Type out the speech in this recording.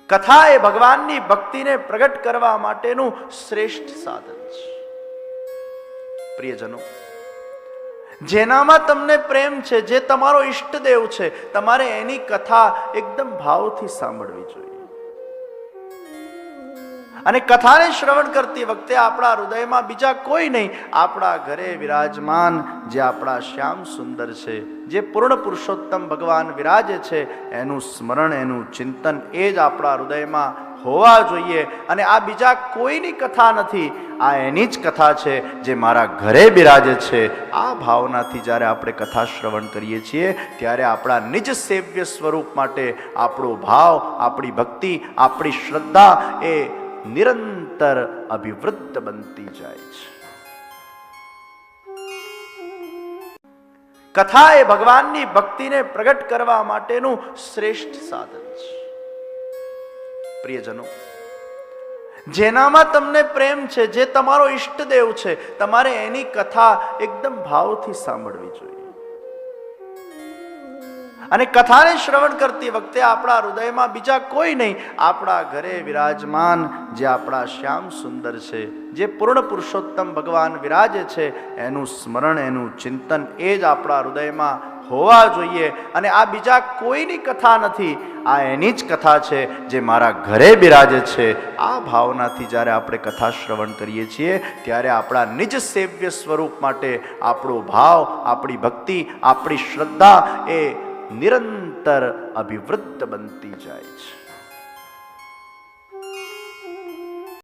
કથા એ ભગવાનની ભક્તિને પ્રગટ કરવા માટેનું શ્રેષ્ઠ સાધન છે. પ્રિયજનો, જેનામાં તમને પ્રેમ છે, જે તમારો ઈષ્ટદેવ છે, તમારે એની કથા એકદમ ભાવથી સાંભળવી જોઈએ. અને કથાને શ્રવણ કરતી વખતે આપણા હૃદયમાં બીજા કોઈ નહીં, આપણા ઘરે વિરાજમાન જે આપણા શ્યામ સુંદર છે, જે પૂર્ણ પુરુષોત્તમ ભગવાન વિરાજે છે, એનું સ્મરણ, એનું ચિંતન એ જ આપણા હૃદયમાં હોવા જોઈએ. અને આ બીજા કોઈની કથા નથી, આ એની જ કથા છે જે મારા ઘરે બિરાજે છે. આ ભાવનાથી જ્યારે આપણે કથા શ્રવણ કરીએ છીએ ત્યારે આપણા નિજ સેવ્ય સ્વરૂપ માટે આપણો ભાવ, આપણી ભક્તિ, આપણી શ્રદ્ધા એ નિરંતર અભિવૃદ્ધ બનતી જાય છે. કથા એ ભગવાનની ભક્તિને પ્રગટ કરવા માટેનું શ્રેષ્ઠ સાધન છે. પ્રિયજનો, જેનામાં તમને પ્રેમ છે, જે તમારો ઈષ્ટદેવ છે, તમારે એની કથા એકદમ ભાવથી સાંભળવી જોઈએ. અને કથાને શ્રવણ કરતી વખતે આપણા હૃદયમાં બીજા કોઈ નહીં, આપણા ઘરે વિરાજમાન જે આપણા શ્યામ સુંદર છે, જે પૂર્ણ પુરુષોત્તમ ભગવાન વિરાજે છે, એનું સ્મરણ, એનું ચિંતન એ જ આપણા હૃદયમાં હોવા જોઈએ. અને આ બીજા કોઈની કથા નથી, આ એની જ કથા છે જે મારા ઘરે બિરાજે છે. આ ભાવનાથી જ્યારે આપણે કથા શ્રવણ કરીએ છીએ ત્યારે આપણા નિજ સેવ્ય સ્વરૂપ માટે આપણો ભાવ, આપણી ભક્તિ, આપણી શ્રદ્ધા એ નિરંતર અભિવૃદ્ધ બનતી જાય છે.